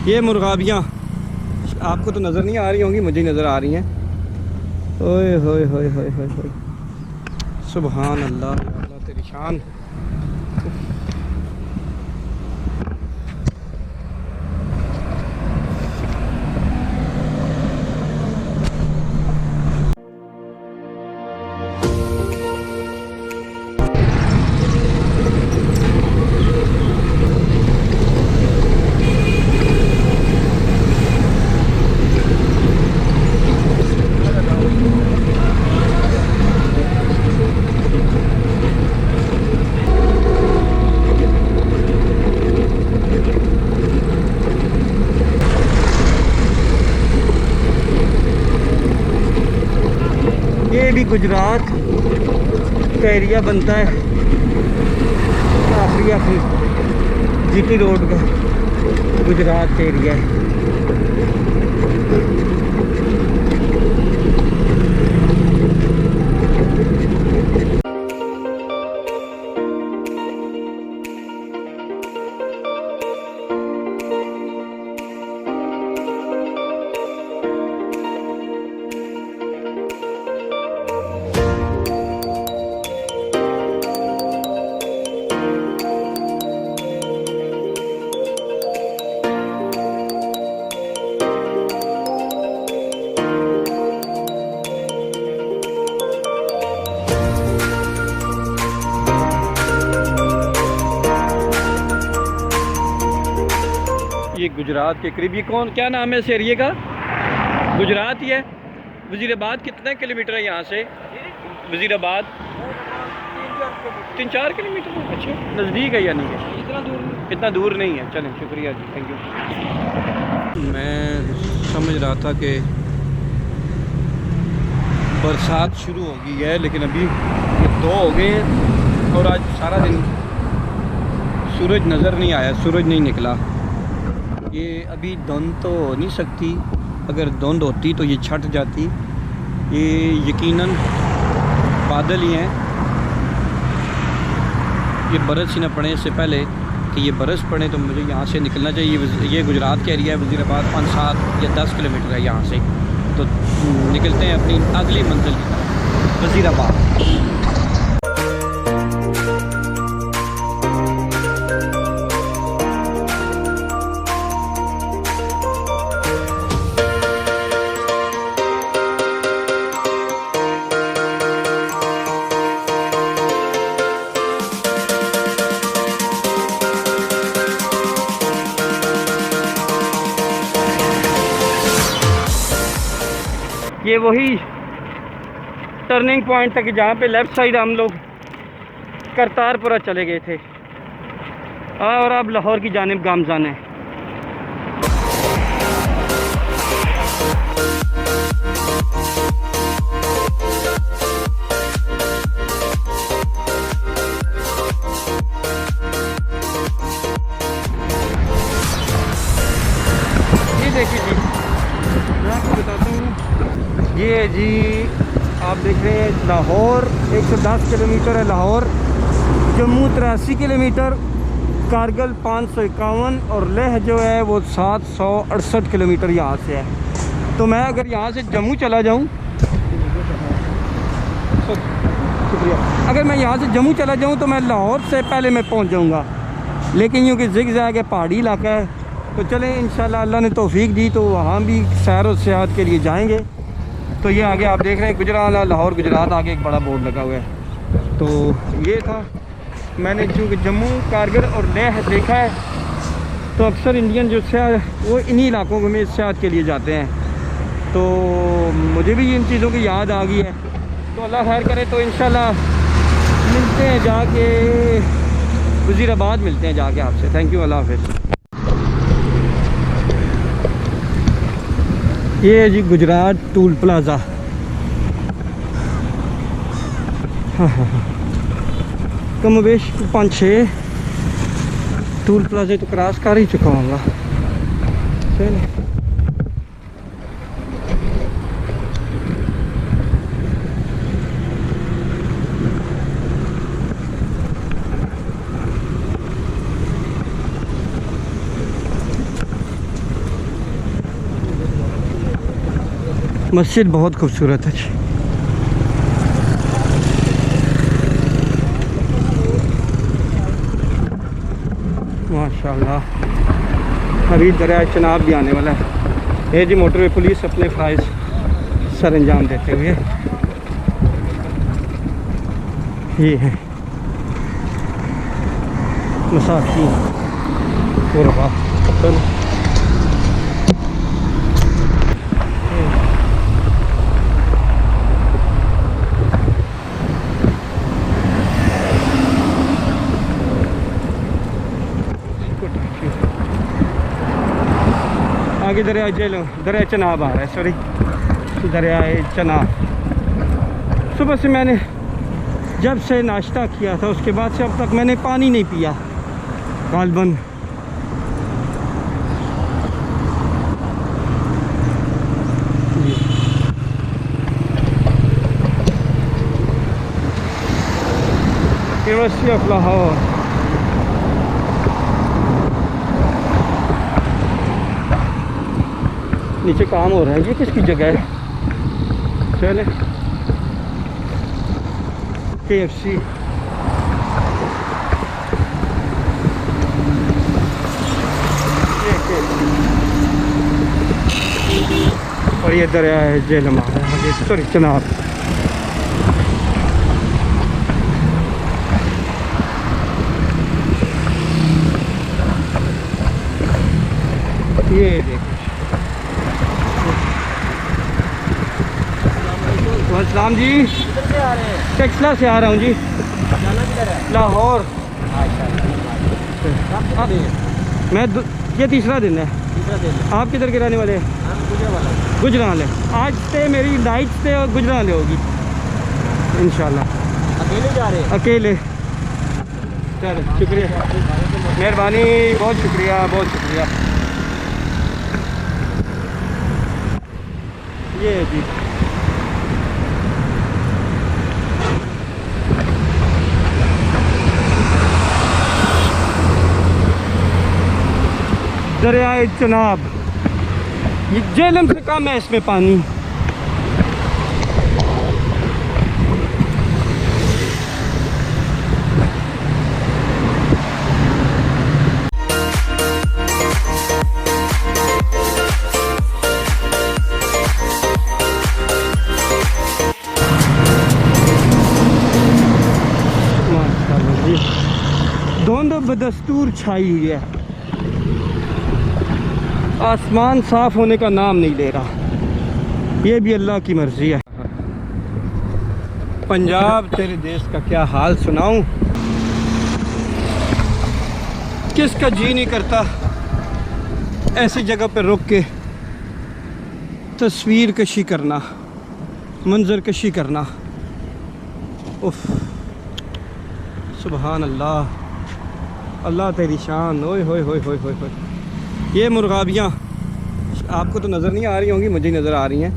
ये मुर्गाबियाँ आपको तो नज़र नहीं आ रही होंगी, मुझे नज़र आ रही हैं। ओए होए होए होए होए होए, सुभान अल्लाह, या अल्लाह तेरी शान। ये भी गुजरात का एरिया बनता है, आखिरी जीटी रोड का गुजरात का एरिया है। ये गुजरात के करीब, ये कौन, क्या नाम है इस एरिए का? गुजरात ही है। वज़ीराबाद कितने किलोमीटर है यहाँ से? वज़ीराबाद 3-4 किलोमीटर। अच्छा, नज़दीक है यानी कि इतना दूर नहीं है। चलें, शुक्रिया जी, थैंक यू। मैं समझ रहा था कि बरसात शुरू हो गई है, लेकिन अभी 2 हो गए हैं और आज सारा दिन सूरज नज़र नहीं आया, सूरज नहीं निकला। ये अभी धुंध तो हो नहीं सकती, अगर धुंध होती तो ये छट जाती। ये यकीनन बादल ही हैं। ये बरस ही ना पड़े इससे पहले कि ये बरस पड़े तो मुझे यहाँ से निकलना चाहिए। ये गुजरात का एरिया है, वज़ीराबाद 5-7 या 10 किलोमीटर है यहाँ से। तो निकलते हैं अपनी अगली मंजिल की तरफ, वज़ीराबाद। ये वही टर्निंग पॉइंट तक जहाँ पे लेफ़्ट साइड हम लोग करतारपुरा चले गए थे, और अब लाहौर की जानिब गामज़न है। ये देखिए जी, मैं आपको बताता हूँ, ये जी आप देख रहे हैं लाहौर 110 किलोमीटर है लाहौर, जम्मू 83 किलोमीटर, कारगिल 551 और लेह जो है वो 768 किलोमीटर यहाँ से है। तो मैं अगर यहाँ से जम्मू चला जाऊँ, शुक्रिया, अगर मैं यहाँ से जम्मू चला जाऊँ तो मैं लाहौर से पहले मैं पहुँच जाऊँगा। लेकिन क्योंकि ज़िग-ज़ैग है, पहाड़ी इलाका है, तो चलें इंशाल्लाह अल्लाह ने तौफीक दी तो वहाँ भी सैर और सियाहत के लिए जाएंगे। तो ये आगे आप देख रहे हैं गुजरात, लाहौर गुजरात, आगे एक बड़ा बोर्ड लगा हुआ है। तो ये था, मैंने चूँकि जम्मू, कारगिल और लेह देखा है, तो अक्सर इंडियन जो सैर वो इन्हीं इलाकों में सियाहत के लिए जाते हैं। तो मुझे भी इन चीज़ों की याद आ गई है। तो अल्लाह खैर करे, तो इंशाल्लाह मिलते हैं जाके, वज़ीराबाद मिलते हैं जाके आपसे। थैंक यू, अल्लाह हाफ़िज़। ये है जी गुजरात टूल प्लाज़ा। कम बेश 5-6 टूल प्लाज़े तो क्रॉस कर ही चुका हूँगा। मस्जिद बहुत खूबसूरत है जी। माशाल्लाह। अभी दरिया चनाब भी आने वाला है। ये जी मोटरवे पुलिस अपने फ़राइज़ सर अंजाम देते हुए ये है मसाकिन गुरबा। चलो आगे दरिया दरिया चनाब आ रहा है, सॉरी दरिया चनाब। सुबह से मैंने जब से नाश्ता किया था उसके बाद से अब तक मैंने पानी नहीं पिया गालबन। University of Lahore. नीचे काम हो रहा है, ये किसकी जगह है? चले KFC। और ये दरिया है झेलम आगे, सॉरी चनाब। ये देखो सलाम जी। टेक्सला से आ रहा हूँ जी। लाहौर। मैं ये तीसरा दिन है। आप किधर के रहने वाले हैं? गुजराल है। आज से मेरी नाइट से और गुजराल होगी इंशाल्लाह। अकेले जा रहे हैं? अकेले। चलो शुक्रिया, मेहरबानी, बहुत शुक्रिया, बहुत शुक्रिया। ये है जी दरियाए चनाब। ये झेलम से कम है इसमें पानी। माशाल्लाह जी, धुंध बदस्तूर छाई हुई है। आसमान साफ होने का नाम नहीं ले रहा। ये भी अल्लाह की मर्जी है। पंजाब तेरे देश का क्या हाल सुनाऊं। किसका जी नहीं करता ऐसी जगह पर रुक के तस्वीर कशी करना, मंजर कशी करना। उफ, सुभान अल्लाह, अल्लाह तेरी शान। ओए होए होए होए होए होए। ये मुर्गाबियाँ आपको तो नज़र नहीं आ रही होंगी, मुझे नज़र आ रही हैं।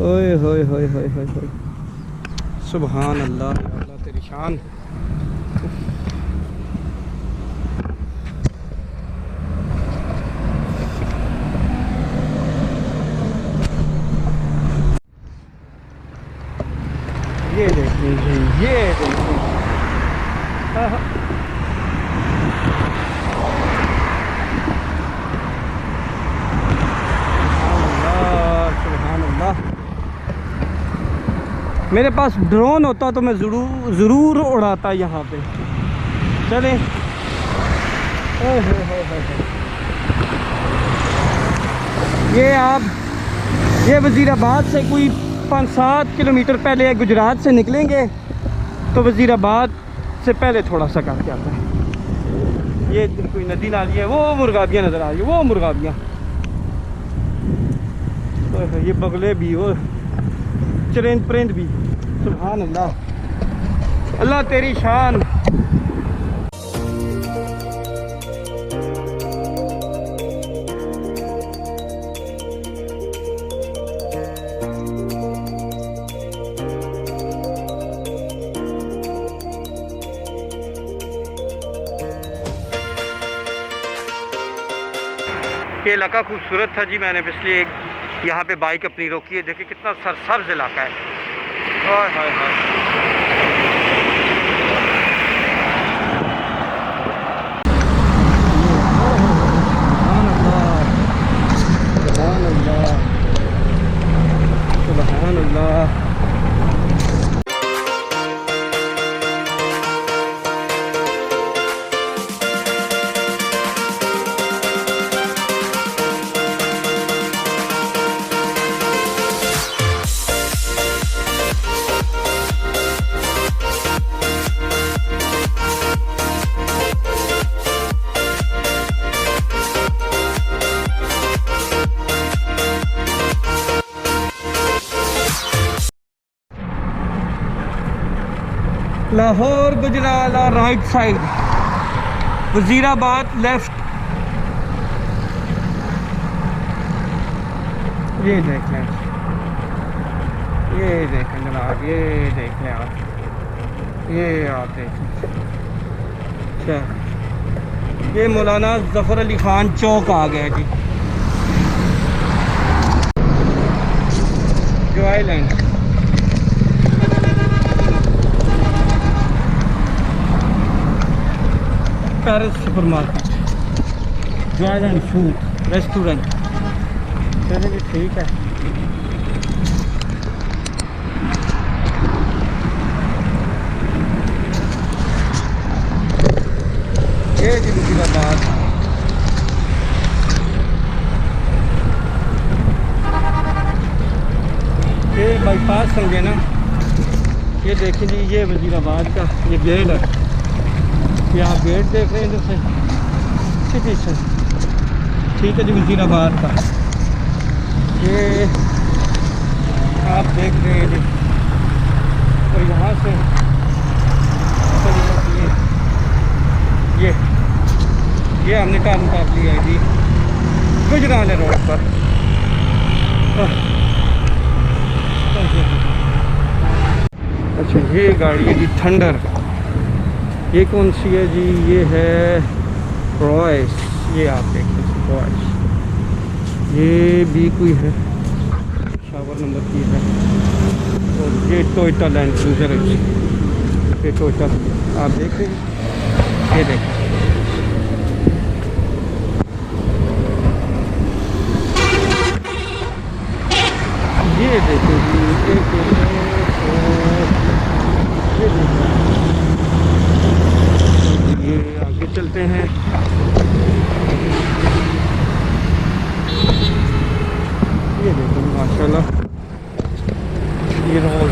ओए होए होए होए होए होए, सुभान अल्लाह, अल्लाह तेरी शान। ये देखिए, ये देखिए। मेरे पास ड्रोन होता तो मैं ज़रूर उड़ाता यहाँ पे। चले। ये आप ये वज़ीराबाद से कोई 5-7 किलोमीटर पहले गुजरात से निकलेंगे तो वज़ीराबाद से पहले थोड़ा सा करके आता है। ये कोई नदी नाली है। वो मुर्गाबियाँ नज़र आ रही है, वो मुर्गाबियाँ। ये बगले भी, वो चरेंद परिंद भी। सुभान अल्लाह, अल्लाह तेरी शान। ये इलाका खूबसूरत था जी। मैंने पिछले यहाँ पे बाइक अपनी रोकी है, देखिए कितना सरसब्ज इलाका है। हाय हाय हाय। सुभान अल्लाह। Lahore Gujranwala right side, Wazirabad left. ये देख लें, ये देखें जनाब, ये देख लें आप, ये आप देखें। अच्छा, ये मौलाना जफर अली खान चौक आ गया जी, जो island. Paris super market, Joy and food restaurant. चलिए जी ठीक है। ये जी वजीराबाद, ये बाईपास समझे ना। ये देखें जी, ये वजीराबाद का ये गेट है, ये आप गेट देख रहे हैं इधर से सिटी से, ठीक है जी, वजीराबाद का। ये आप देख रहे हैं जी, और यहाँ से चली जाती है ये हमने काम कर लिया है जी गुजराले रोड पर। अच्छा, ये गाड़ी है जी थंडर। ये कौन सी है जी? ये है रॉयस, ये आप देख सकते हैं रॉयस। ये भी कोई है, शावर नंबर की है। और ये टोयोटा लैंड क्रूजर है जी, ये टोयोटा आप देख रहे हैं, ये देखें। ये देखो जी, ये देखो, ये आगे चलते हैं। ये देखो माशाल्लाह, ये रोल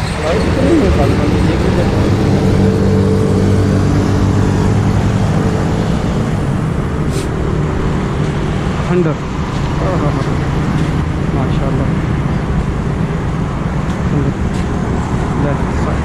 स्लाइड तो नहीं निकालता अंदर। माशाल्लाह लेफ्ट साइड।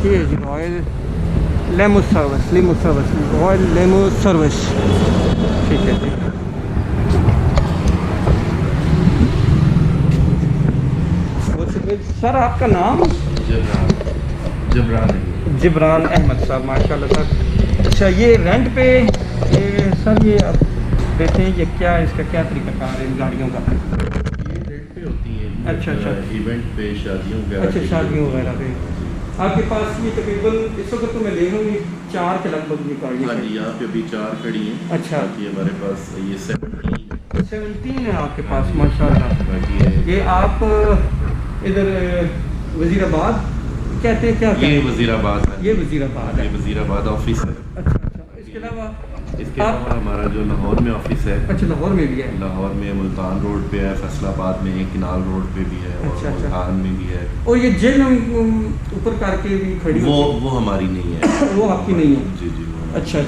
ये रॉयल लेमो सर्विस, रॉयल लेमो सर्विस, ठीक है जी। सर आपका नाम? जिब्रान अहमद साहब, माशाल्लाह सर। अच्छा, ये रेंट पे ये सर ये आप देते हैं, ये क्या इसका क्या तरीकाकार है इन गाड़ियों का? ये रेंट पे होती है। अच्छा, इवेंट पे, शादियों वगैरह। अच्छा, शादियों वगैरह पे आपके पास ये तकरीबन इस वक्त तो मैं देख रहा हूँ 4 के लगभग ये गाड़ी। हाँ जी, यहाँ पे अभी 4 खड़ी हैं। अच्छा, बाकी हमारे पास ये 17 है आपके पास, माशाल्लाह। बाकी ये आप इधर वजीराबाद कहते हैं क्या? ये वजीराबाद है, ये वजीराबाद है, ये वजीराबाद ऑफिस है। अच्छा, इसके अलावा हमारा जो लाहौर में ऑफिस है। अच्छा, लाहौर में भी है? लाहौर में मुल्तान रोड पे है, फैसलाबाद में किनाल रोड पे भी है, और अच्छा, मुल्तान में भी है। और ये जेल ऊपर करके भी खड़ी वो हमारी नहीं है। वो आपकी नहीं है? जी जी। अच्छा।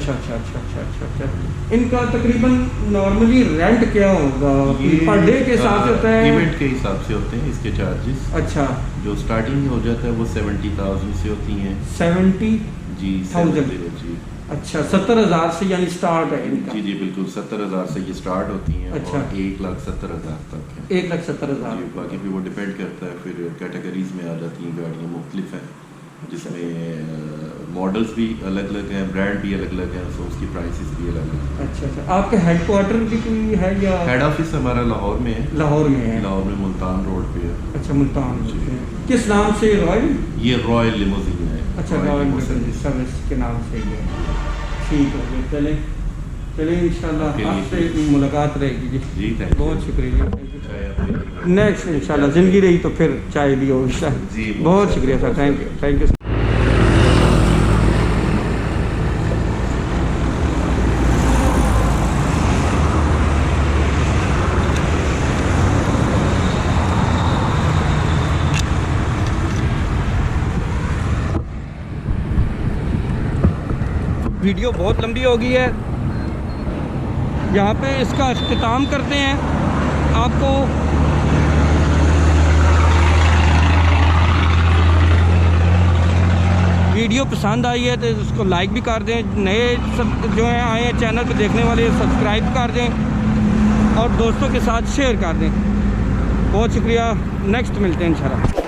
इनका तकरीबन नॉर्मली रेंट क्या होगा? पर डे के हिसाब से होता है? इवेंट के हिसाब से होते हैं इसके चार्जेस। अच्छा, जो स्टार्टिंग हो जाता है वो 70,000 से होती हैं। 70,000 जी। अच्छा 70,000 से यानी स्टार्ट है इनका? जी जी बिल्कुल, 70,000 से ये स्टार्ट होती हैं। अच्छा। और 1,70,000 तक है। 1,70,000। जी, बाकी फिर वो डिपेंड करता है, फिर कैटेगरीज में आ जाती हैं गाड़ियाँ मुख्तलिफ हैं, जिसमें मॉडल्स भी अलग अलग हैं, ब्रांड भी अलग अलग हैं, सो उसकी प्राइसेस भी अलग अलग हैं। अच्छा अच्छा, आपके हेडक्वार्टर भी कोई है या? हेड ऑफिस हमारा लाहौर में है। लाहौर में है। लाहौर में मुल्तान रोड पे है। अच्छा मुल्तान जी। में। किस नाम से? रॉयल? ये रॉयल लिमोजिन है। अच्छा रॉयल सर्विस के नाम से ही है। ठीक है जी, चलें चलें इंशाल्लाह आपके लिए आपसे मुलाकात रहेगी जी। जी थैंक यू। बहुत शुक्रिया, थैंक यू। चाहे आपके नेक्स्ट इंशाल्लाह ज़िंदगी रही तो फिर चाय भी हो जी, इंशाल्लाह। बहुत शुक्रिया सर, थैंक यू। वीडियो बहुत लंबी हो गई है, यहाँ पे इसका अख्तिताम करते हैं। आपको वीडियो पसंद आई है तो इसको लाइक भी कर दें, नए सब जो हैं आए हैं चैनल पे देखने वाले सब्सक्राइब कर दें और दोस्तों के साथ शेयर कर दें। बहुत शुक्रिया, नेक्स्ट मिलते हैं इंशाल्लाह।